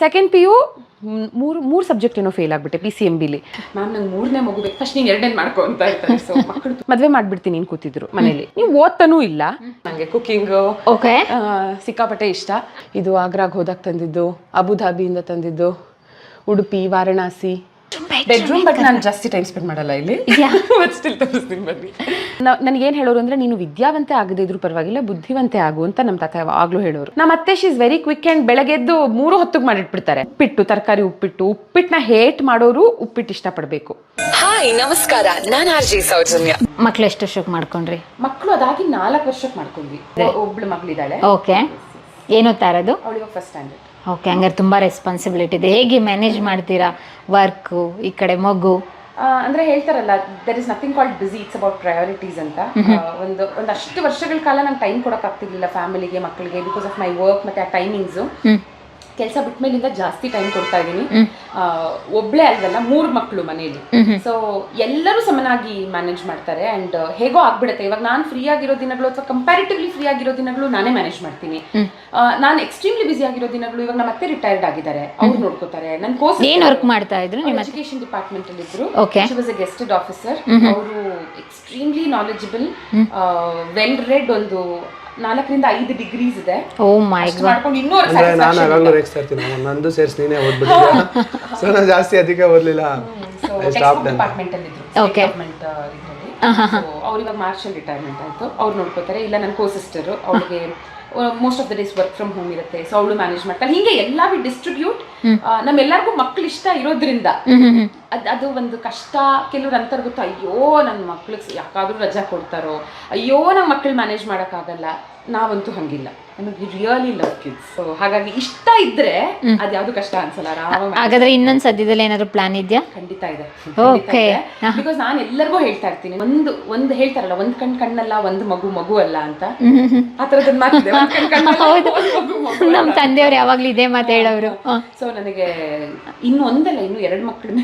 Second P U ಮೂರು subject ಏನೋ fail ಆಗ್ಬಿಟ್ಟೆ PCMBಲಿ. ಮ್ಯಾಮ್ ನಂಗೆ 3ನೇ ಮಗು ಬೇಕು, ಫಸ್ಟ್ ನೀನು 2ನೇ ಮಾಡ್ಕೊ ಅಂತ ಹೇಳ್ತಾರೆ. ಸೊ ಮಕ್ಕಳು ಮದುವೆ ಮಾಡ್ಬಿಡ್ತೀನಿ ನೀನು ಕೂತಿದ್ರು ಮನೇಲಿ, ನೀವು ಓದ್ತಾನೂ ಇಲ್ಲ. ನನಗೆ ಕುಕಿಂಗು ಓಕೆ ಸಿಕ್ಕಾಪಟ್ಟೆ ಇಷ್ಟ. ಇದು ಆಗ್ರಾಗ್ ಹೋದಾಗ ತಂದಿದ್ದು, ಅಬುಧಾಬಿಯಿಂದ ತಂದಿದ್ದು, ಉಡುಪಿ, ವಾರಣಾಸಿ ಬೆಡ್ರೂಮ್. ಬಟ್ ನಾನು ಜಾಸ್ತಿ ಟೈಮ್ ಸ್ಪೆಂಡ್ ಮಾಡಲ್ಲ ಇಲ್ಲಿ. ಸ್ಟಿಲ್ ತೋರಿಸ್ತೀನಿ ಬನ್ನಿ. ನನಗೇನು ಹೇಳೋರು ಅಂದ್ರೆ, ನೀನು ವಿದ್ಯಾವಂತೆ ಆಗದೇ ಇದ್ರು ಪರವಾಗಿಲ್ಲ, ಬುದ್ಧಿವಂತೆ ಆಗು ಅಂತ ನಮ್ಮ ತಾತ ಯಾವಾಗಲೂ ಹೇಳೋರು. ನಮ್ಮ ಅತ್ತೆ she is very quick and ಬೆಳಗ್ಗೆದ್ದು 3 ಹೊತ್ತಿಗೆ ಮಾಡಿಟ್ಬಿಡ್ತಾರೆ. ಉಪ್ಪಿಟ್ಟು, ತರಕಾರಿ ಉಪ್ಪಿಟ್ಟನ್ನ ಹೇಟ್ ಮಾಡೋರು ಉಪ್ಪಿಟ್ಟು ಇಷ್ಟಪಡಬೇಕು. ಹಾಯ್ ನಮಸ್ಕಾರ, ನಾನು RJ ಸೌಜನ್ಯ. ಮಕ್ಳು ಎಷ್ಟು ವರ್ಷಕ್ಕೆ ಮಾಡ್ಕೊಂಡ್ರಿ? ಮಕ್ಕಳು ಅದಾಗಿ 4 ವರ್ಷಕ್ಕೆ ಮಾಡ್ಕೊಂಡ್ವಿ. ಒಬ್ಳು ಮಗಳಿದ್ದಾಳೆ. ಓಕೆ, ಏನು ಓದ್ತಾ ಇರೋದು? ಅವಳಿಗೆ ಫಸ್ಟ್ ಸ್ಟ್ಯಾಂಡರ್ಡ್. ಓಕೆ, ಹಂಗಾರೆ ತುಂಬ ರೆಸ್ಪಾನ್ಸಿಬಿಲಿಟಿ ಇದೆ. ಹೇಗೆ ಮ್ಯಾನೇಜ್ ಮಾಡ್ತೀರಾ ವರ್ಕು, ಈ ಕಡೆ ಮಗು? ಅಂದ್ರೆ ಹೇಳ್ತಾರಲ್ಲ, there is nothing called busy, it's about priorities ಅಂತ. ಒಂದಷ್ಟು ವರ್ಷಗಳ ಕಾಲ ನಂಗೆ ಟೈಮ್ ಕೊಡೋಕೆ ಆಗ್ತಿರ್ಲಿಲ್ಲ ಫ್ಯಾಮಿಲಿಗೆ, ಮಕ್ಕಳಿಗೆ, ಬಿಕಾಸ್ ಆಫ್ ಮೈ ವರ್ಕ್ ಮತ್ತೆ ಆ ಟೈಮಿಂಗ್ಸು. ಕೆಲಸ ಬಿಟ್ಟ ಮೇಲಿಂದ ಜಾಸ್ತಿ ಟೈಮ್ ಕೊಡ್ತಾ ಇದ್ದೀನಿ. ಒಬ್ಳೆ ಅಲ್ವಲ್ಲ, 3 ಮಕ್ಕಳು ಮನೆಯಲ್ಲಿ. ಸೊ ಎಲ್ಲರೂ ಸಮನಾಗಿ ಮ್ಯಾನೇಜ್ ಮಾಡ್ತಾರೆ ಅಂಡ್ ಹೇಗೋ ಆಗ್ಬಿಡುತ್ತೆ. ಇವಾಗ ನಾನು ಫ್ರೀ ಆಗಿರೋ ದಿನಗಳು ಅಥವಾ ಕಂಪ್ಯಾರಿಟಿವ್ಲಿ ಫ್ರೀ ಆಗಿರೋ ದಿನಗಳು ನಾನೇ ಮ್ಯಾನೇಜ್ ಮಾಡ್ತೀನಿ. ನಾನು ಎಕ್ಸ್ಟ್ರೀಮ್ಲಿ ಬಿಸಿ ಆಗಿರೋ ದಿನಗಳು, ಇವಾಗ ನಮ್ಮ ಮತ್ತೆ ರಿಟೈರ್ಡ್ ಆಗಿದ್ದಾರೆ, ಅವ್ರು ನೋಡ್ಕೋತಾರೆ. ನನ್ನ ಕೋರ್ಸ್ ಏನ್ ವರ್ಕ್ ಮಾಡ್ತಾ ಇದ್ರು? ನಿಮ್ಮ ಎಜುಕೇಶನ್ ಡಿಪಾರ್ಟ್ಮೆಂಟ್ ಅಲ್ಲಿ ಇದ್ರು. She was A ಗೆಸ್ಟೆಡ್ officer. ಅವರು ಎಕ್ಸ್ಟ್ರೀಮ್ಲಿ ನಾಲೆಜಬಲ್, ವೆಲ್ ರೆಡ್. ಒಂದು 4ರಿಂದ 5 ಡಿಗ್ರೀಸ್ ಇದೆ. ಓ ಮೈ ಗಾಡ್. ನಾನು ಆಗಾಗ್ಲೂ ರೇಗ್ಸ್ತಾ ಇರ್ತೀನಿ, ನಂದು ಸೇರ್ಸಿ ನೀನೇ ಓದ್ಬಿಟ್ಟಿದ್ಯಾ. ಸೊ ನಾನು ಜಾಸ್ತಿ ಅದಕ್ಕೆ ಓದ್ಲಿಲ್ಲ. ಡಿಪಾರ್ಟ್ಮೆಂಟ್ ಅಲ್ಲಿ ಇದ್ರು. ಓಕೆ, ಅವ್ರು ಇವಾಗ ಮಾರ್ಚಲ್ಲಿ ರಿಟೈರ್ಮೆಂಟ್ ಆಯ್ತು. ಅವ್ರು ನೋಡ್ಕೋತಾರೆ. ಇಲ್ಲ ನನ್ನ ಕೋ ಸಿಸ್ಟರ್, ಅವಳಿಗೆ most of the days work from home ಇರುತ್ತೆ. ಸೊ ಅವಳು ಮ್ಯಾನೇಜ್ ಮಾಡ್ತಾಳೆ. ಹಿಂಗೆ ಎಲ್ಲ ವಿ ಡಿಸ್ಟ್ರಿಬ್ಯೂಟ್. ನಮ್ಮೆಲ್ಲರಿಗೂ ಮಕ್ಳು ಇಷ್ಟ ಇರೋದ್ರಿಂದ ಅದು ಒಂದು ಕಷ್ಟ. ಕೆಲವ್ರು ಅಂತಾರೆ ಗೊತ್ತು, ಅಯ್ಯೋ ನನ್ನ ಮಕ್ಳಿಗೆ ಯಾಕಾದ್ರೂ ರಜಾ ಕೊಡ್ತಾರೋ, ಅಯ್ಯೋ ನಮ್ಮ ಮಕ್ಳು ಮ್ಯಾನೇಜ್ ಮಾಡೋಕ್ಕಾಗಲ್ಲ. ನಾವಂತೂ ಹಂಗಿಲ್ಲ, ನಮಗೆ ರಿಯಲಿ ಲವ್ ಕಿಡ್ಸ್. ಸೊ ಹಾಗಾಗಿ ಇಷ್ಟ ಇದ್ರೆ ಅದ್ಯಾವುದು ಕಷ್ಟ ಅನ್ಸಲ್ಲ. ಹಾಗಾದ್ರೆ ಇನ್ನೊಂದ್ ಸದ್ಯದಲ್ಲಿ ಏನಾದ್ರು ಪ್ಲಾನ್ ಇದೆಯಾ? ಖಂಡಿತ ಇದೆ. ಓಕೆ, ಬಿಕಾಸ್ ನಾನು ಎಲ್ಲರಿಗೂ ಹೇಳ್ತಾ ಇರ್ತೀನಿ, ಒಂದು ಹೇಳ್ತಾರಲ್ಲ, ಒಂದ್ ಕಣ್ಣಲ್ಲ, ಒಂದು ಮಗು ಅಲ್ಲ ಅಂತ. ಆ ತರದ್ ಮಾತಿದೆ. ನಮ್ ತಂದೆಯವ್ರು ಯಾವಾಗ್ಲೂ ಇದೇ ಮಾತು ಹೇಳೋರು. ಸೊ ನನಗೆ ಇನ್ನು 2 ಮಕ್ಕಳು.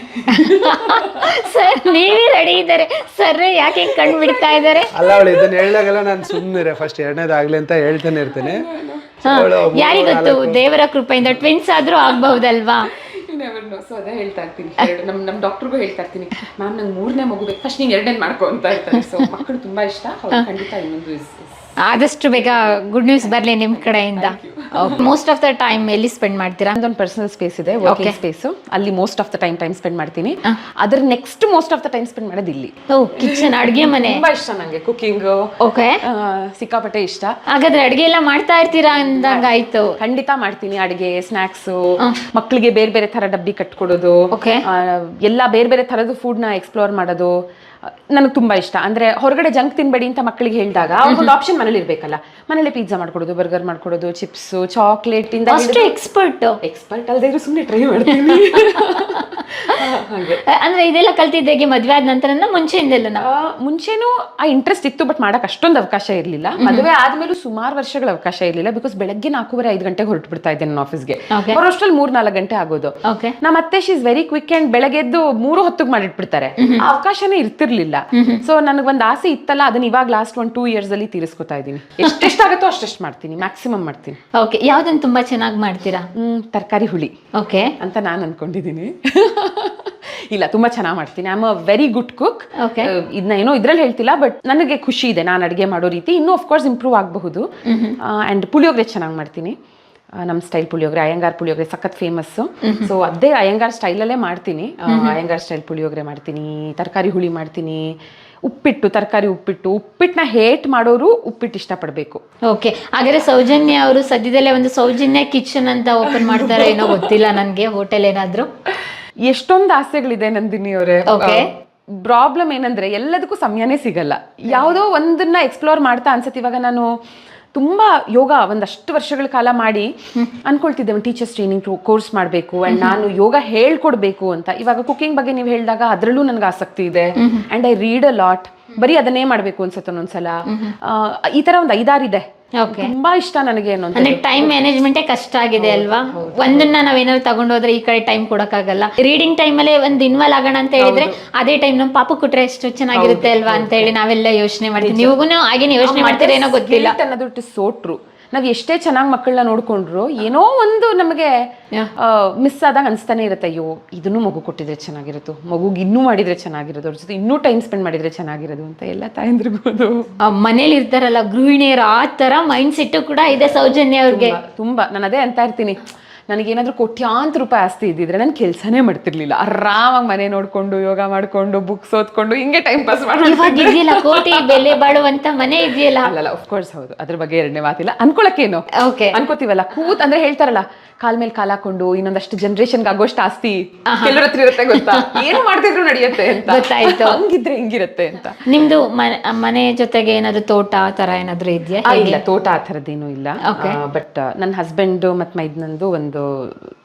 ಸರ್ ನೀವೇ ರೆಡಿ ಇದ್ದಾರೆ ಸರ್, ಯಾಕೆ ಕಣ್ಣು ಬಿಡ್ತಾ ಇದ್ದಾರೆ? ಅಲ್ಲ, ಅವಳು ಇದನ್ನ ಹೇಳಿದಾಗೆಲ್ಲ ನಾನು ಸುಮ್ಮನೆ ಫಸ್ಟ್ 2ನೇದಾಗ್ಲಿ ಅಂತ ಹೇಳ್ತಾನೆ ಇರ್ತೇನೆ. ಯಾರಿಗೊತ್ತು, ದೇವರ ಕೃಪೆಯಿಂದ ಟ್ವಿನ್ಸ್ ಆದ್ರೂ ಆಗ್ಬಹುದಲ್ವಾ? ಸೊ ಅದೇ ಹೇಳ್ತಾ ಇರ್ತೀನಿ. ನಮ್ಮ ಡಾಕ್ಟರ್ಗೂ ಹೇಳ್ತಾ ಇರ್ತೀನಿ, ಮ್ಯಾಮ್ ನಂಗೆ 3ನೇ ಮಗು ಬೇಕು, ಫಸ್ಟ್ ನೀನು 2ನೇ ಮಾಡ್ಕೊ ಅಂತ ಹೇಳ್ತಾರೆ. ಸೊ ಮಕ್ಕಳು ತುಂಬಾ ಇಷ್ಟ. ಖಂಡಿತ ಇನ್ನೊಂದು ಆದಷ್ಟು ಬೇಗ ಗುಡ್ ನ್ಯೂಸ್ ಬರಲಿ ನಿಮ್ಮ ಕಡೆಯಿಂದ. ಮೋಸ್ಟ್ ಆಫ್ ದ ಟೈಮ್ ಎಲ್ಲಿ ಸ್ಪೆಂಡ್ ಮಾಡ್ತೀರಾ? ಒಂದು ಪರ್ಸನಲ್ ಸ್ಪೇಸ್ ಇದೆ, ವರ್ಕಿಂಗ್ ಸ್ಪೇಸ್. ಅಲ್ಲಿ most of the time spend ಮಾಡ್ತೀನಿ. ಅದ್ರ next most of the time spend ಮಾಡೋದು ಇಲ್ಲಿ. ಕಿಚನ್, ಅಡುಗೆ ಮನೆ ತುಂಬಾ ಇಷ್ಟ ನಂಗೆ. ಕುಕಿಂಗ್ ಓಕೆ, ಸಿಕ್ಕಾಪಟ್ಟೆ ಇಷ್ಟ. ಹಾಗಾದ್ರೆ ಅಡುಗೆ ಎಲ್ಲ ಮಾಡ್ತಾ ಇರ್ತೀರಾ ಅಂದಂಗ ಆಯ್ತು. ಖಂಡಿತ ಮಾಡ್ತೀನಿ. ಅಡುಗೆ, ಸ್ನಾಕ್ಸ್, ಮಕ್ಕಳಿಗೆ ಬೇರೆ ಬೇರೆ ತರ ಡಬ್ಬಿ ಕಟ್ಕೊಡೋದು, ಎಲ್ಲ ಬೇರೆ ಬೇರೆ ತರದ ಫುಡ್ ನ ಎಕ್ಸ್ಪ್ಲೋರ್ ಮಾಡೋದು ನನಗೆ ತುಂಬಾ ಇಷ್ಟ. ಅಂದ್ರೆ ಹೊರಗಡೆ ಜಂಕ್ ತಿನ್ಬೇಡಿ ಅಂತ ಮಕ್ಕಳಿಗೆ ಹೇಳಿದಾಗ ಅವ್ರಿಗೊಂದು ಆಪ್ಷನ್ ಮನೇಲಿ ಇರ್ಬೇಕಲ್ಲ. ಮನೇಲಿ ಪಿಜ್ಜಾ ಮಾಡ್ಕೊಡೋದು, ಬರ್ಗರ್ ಮಾಡ್ಕೊಡೋದು, ಚಿಪ್ಸ್, ಚಾಕ್ಲೇಟ್ ಇಂದ ಎಕ್ಸ್ಪರ್ಟ್ ಅಲ್ಲದೆ ಇದ್ರು ಸುಮ್ಮನೆ ಟ್ರೈ ಮಾಡ್ತೀನಿ. ಅಂದ್ರೆ ಇದೆಲ್ಲ ಕಲ್ತಿದ್ದೇಗೆ ಮದ್ವೆ ಆದ ನಂತರ? ಮುಂಚೆನೂ ಆ ಇಂಟ್ರೆಸ್ಟ್ ಇತ್ತು, ಬಟ್ ಮಾಡಕ್ ಅಷ್ಟೊಂದು ಅವಕಾಶ ಇರ್ಲಿಲ್ಲ. ಮದುವೆ ಆದ್ಮೇಲೂ ಸುಮಾರು ವರ್ಷಗಳ ಅವಕಾಶ ಇರ್ಲಿಲ್ಲ. ಬಿಕಾಸ್ ಬೆಳಗ್ಗೆ 4:30-5 ಗಂಟೆಗೆ ಹೊರಟು ಬಿಡ್ತಾ ಇದ್ದೆ ನನ್ನ ಆಫೀಸ್ಗೆ. ಬರೋಷ್ಟ್ರಲ್ಲಿ 3-4 ಗಂಟೆ ಆಗೋದು. ನಮ್ಮ ಅತ್ತೆ she is very quick and ಬೆಳಗ್ಗೆದ್ದು 3 ಹೊತ್ತಿಗೆ ಮಾಡಿಟ್ಬಿಡ್ತಾರೆ. ಅವಕಾಶನೇ ಇರ್ತಿರ್ಲಿಲ್ಲ. ಸೊ ನನಗೊಂದು ಆಸೆ ಇತ್ತಲ್ಲ, ಅದನ್ನ ಇವಾಗ ಲಾಸ್ಟ್ 1-2 ಇಯರ್ಸ್ ಅಲ್ಲಿ ತೀರಿಸ್ಕೊತಾ ಇದ್ದೀನಿ. ಎಷ್ಟೆಷ್ಟಾಗತ್ತೋ ಅಷ್ಟೆಷ್ಟು ಮಾಡ್ತೀನಿ, ಮ್ಯಾಕ್ಸಿಮಮ್ ಮಾಡ್ತೀನಿ. ಓಕೆ, ಯಾವ್ದನ್ನ ತುಂಬಾ ಚೆನ್ನಾಗಿ ಮಾಡ್ತೀರಾ? ತರಕಾರಿ ಹುಳಿ ಓಕೆ ಅಂತ ನಾನು ಅನ್ಕೊಂಡಿದ್ದೀನಿ. ಇಲ್ಲ, ತುಂಬಾ ಚೆನ್ನಾಗಿ ಮಾಡ್ತೀನಿ. I am a very good cook. ಇದನ್ನ ಏನೋ ಇದ್ರಲ್ಲಿ ಹೇಳ್ತಿಲ್ಲ, ಬಟ್ ನನಗೆ ಖುಷಿ ಇದೆ ನಾನು ಅಡುಗೆ ಮಾಡೋ ರೀತಿ. ಇನ್ನೂ ಅಫ್ಕೋರ್ಸ್ ಇಂಪ್ರೂವ್ ಆಗಬಹುದು. ಅಂಡ್ ಪುಳಿಯೋಗರೆ ಚೆನ್ನಾಗಿ ಮಾಡ್ತೀನಿ. ನಮ್ಮ ಸ್ಟೈಲ್ ಪುಳಿಯೋಗರೆ, ಅಯ್ಯಂಗಾರ್ ಪುಳಿಯೋಗರೆ ಸಖತ್ ಫೇಮಸ್ಸು. ಸೊ ಅದೇ ಅಯ್ಯಂಗಾರ್ ಸ್ಟೈಲಲ್ಲೇ ಮಾಡ್ತೀನಿ. ಅಯ್ಯಂಗಾರ್ ಸ್ಟೈಲ್ ಪುಳಿಯೋಗರೆ ಮಾಡ್ತೀನಿ, ತರಕಾರಿ ಹುಳಿ ಮಾಡ್ತೀನಿ, ತರಕಾರಿ ಉಪ್ಪಿಟ್ಟನ್ನ ಹೇಟ್ ಮಾಡೋರು ಉಪ್ಪಿಟ್ಟು ಇಷ್ಟಪಡಬೇಕು. ಓಕೆ, ಹಾಗಾದ್ರೆ ಸೌಜನ್ಯ ಅವರು ಸದ್ಯದಲ್ಲೇ ಒಂದು ಸೌಜನ್ಯ ಕಿಚನ್ ಅಂತ ಓಪನ್ ಮಾಡ್ತಾರೆ ಏನೋ ಗೊತ್ತಿಲ್ಲ ನನಗೆ, ಹೋಟೆಲ್ ಏನಾದ್ರು? ಎಷ್ಟೊಂದು ಆಸೆಗಳಿದೆ ನಂದಿನಿ ಅವರೇ. ಪ್ರಾಬ್ಲಮ್ ಏನಂದ್ರೆ ಎಲ್ಲದಕ್ಕೂ ಸಮಯನೇ ಸಿಗಲ್ಲ. ಯಾವುದೋ ಒಂದನ್ನ ಎಕ್ಸ್ಪ್ಲೋರ್ ಮಾಡ್ತಾ ಅನ್ಸುತ್ತೆ. ಇವಾಗ ನಾನು ತುಂಬಾ ಯೋಗ ಒಂದಷ್ಟು ವರ್ಷಗಳ ಕಾಲ ಮಾಡಿ ಅನ್ಕೊಳ್ತಿದ್ದೆ ಒಂದು ಟೀಚರ್ಸ್ ಟ್ರೈನಿಂಗ್ ಕೋರ್ಸ್ ಮಾಡಬೇಕು ಅಂಡ್ ನಾನು ಯೋಗ ಹೇಳ್ಕೊಡ್ಬೇಕು ಅಂತ. ಇವಾಗ ಕುಕಿಂಗ್ ಬಗ್ಗೆ ನೀವು ಹೇಳಿದಾಗ ಅದರಲ್ಲೂ ನನಗೆ ಆಸಕ್ತಿ ಇದೆ. And I read a lot. ಬರೀ ಅದನ್ನೇ ಮಾಡ್ಬೇಕು ಅನ್ಸುತ್ತೆ ಒಂದೊಂದ್ಸಲ. ಈ ತರ ಒಂದು 5-6 ಇದೆ. ತುಂಬಾ ಇಷ್ಟ ನನಗೆ. ಟೈಮ್ ಮ್ಯಾನೇಜ್ಮೆಂಟೇ ಕಷ್ಟ ಆಗಿದೆ ಅಲ್ವಾ? ಒಂದನ್ನ ನಾವೇನಾದ್ರು ತಗೊಂಡೋದ್ರೆ ಈ ಕಡೆ ಟೈಮ್ ಕೊಡಕ್ಕಾಗಲ್ಲ. ರೀಡಿಂಗ್ ಟೈಮ್ ಅಲ್ಲೇ ಒಂದು ಇನ್ವಾಲ್ವ್ ಆಗೋಣ ಅಂತ ಹೇಳಿದ್ರೆ ಅದೇ ಟೈಮ್ ನಮ್ಮ ಪಾಪು ಕೊಟ್ರೆ ಎಷ್ಟು ಚೆನ್ನಾಗಿರುತ್ತೆ ಅಲ್ವಾ ಅಂತ ಹೇಳಿ ನಾವೆಲ್ಲ ಯೋಚನೆ ಮಾಡ್ತೀವಿ. ನೀವು ಹಾಗೇನೆ ಯೋಚನೆ ಮಾಡ್ತೀರಾ ಏನೋ ಗೊತ್ತಿಲ್ಲ. ಅನ್ನೋದು ಇಟ್ ಇಸ್ ಸೋ ಟ್ರೂ. ನಾವು ಎಷ್ಟೇ ಚೆನ್ನಾಗಿ ಮಕ್ಕಳನ್ನ ನೋಡ್ಕೊಂಡ್ರು ಏನೋ ಒಂದು ನಮಗೆ ಮಿಸ್ ಆದಾಗ ಅನಿಸ್ತಾನೆ ಇರುತ್ತೆ, ಅಯ್ಯೋ ಇದನ್ನು ಮಗು ಕೊಟ್ಟಿದ್ರೆ ಚೆನ್ನಾಗಿರೋದು, ಮಗುಗೆ ಇನ್ನೂ ಮಾಡಿದ್ರೆ ಚೆನ್ನಾಗಿರೋದು, ಅವ್ರ ಜೊತೆ ಇನ್ನೂ ಟೈಮ್ ಸ್ಪೆಂಡ್ ಮಾಡಿದ್ರೆ ಚೆನ್ನಾಗಿರೋದು ಅಂತ ಎಲ್ಲ ತಾಯಂದ್ರಿರ್ಬೋದು. ಮನೇಲಿ ಇರ್ತಾರಲ್ಲ ಗೃಹಿಣಿಯರು, ಆ ತರ ಮೈಂಡ್ ಸೆಟ್ ಕೂಡ ಇದೆ ಸೌಜನ್ಯ ಅವ್ರಿಗೆ. ತುಂಬಾ ನಾನು ಅದೇ ಅಂತ ಇರ್ತೀನಿ, ನನಗೇನಾದ್ರೂ ಕೋಟ್ಯಾಂತರ ರೂಪಾಯಿ ಆಸ್ತಿ ಇದ್ದಿದ್ರೆ ನಾನು ಕೆಲಸನೇ ಮಾಡ್ತಿರ್ಲಿಲ್ಲ, ಆರಾಮಾಗಿ ಮನೆ ನೋಡ್ಕೊಂಡು ಯೋಗ ಮಾಡ್ಕೊಂಡು ಬುಕ್ಸ್ ಓದ್ಕೊಂಡು ಹಿಂಗೆ ಟೈಮ್ ಪಾಸ್ ಇವಾಗ ಇದೆಯಲ್ಲ ಕೋಟಿ ಬೆಲೆ ಬಾಳುವಂತ ಮನೆ ಇದೆಯಲ್ಲ. ಅಲ್ಲಲ್ಲ ಆಫ್ಕೋರ್ಸ್ ಹೌದು, ಅದ್ರ ಬಗ್ಗೆ ಎರಡನೇ ಮಾತಿಲ್ಲ. ಅನ್ಕೊಳಕ್ಕೇನು ಅನ್ಕೋತೀವಲ್ಲ, ಅಂದ್ರೆ ಹೇಳ್ತಾರಲ್ಲ ಕಾಲ್ ಮೇಲೆ ಕಾಲ್ ಹಾಕೊಂಡು ಇನ್ನೊಂದಷ್ಟು ಜನರೇಷನ್ಗೆ ಆಗೋಷ್ಟು ಆಸ್ತಿ ಕೆಲವ್ರ ಹತ್ರ ಇರುತ್ತೆ ಗೊತ್ತಾ, ಏನು ಮಾಡ್ತಿದ್ರು ನಡೆಯುತ್ತೆ ಅಂತ. ಗೊತ್ತಾಯ್ತು, ಹಂಗಿದ್ರೆ ಹಿಂಗಿರುತ್ತೆ ಅಂತ. ನಿಮ್ದು ಮನೆ ಜೊತೆಗೆ ಏನಾದ್ರು ತೋಟ ಆ ತರ ಏನಾದ್ರು ಇದೆಯಾ? ಇಲ್ಲ, ತೋಟ ಆ ಥರದ್ದೇನು ಇಲ್ಲ. ಬಟ್ ನನ್ನ ಹಸ್ಬೆಂಡ್ ಮತ್ ಮೈದ್ನಂದು ಒಂದು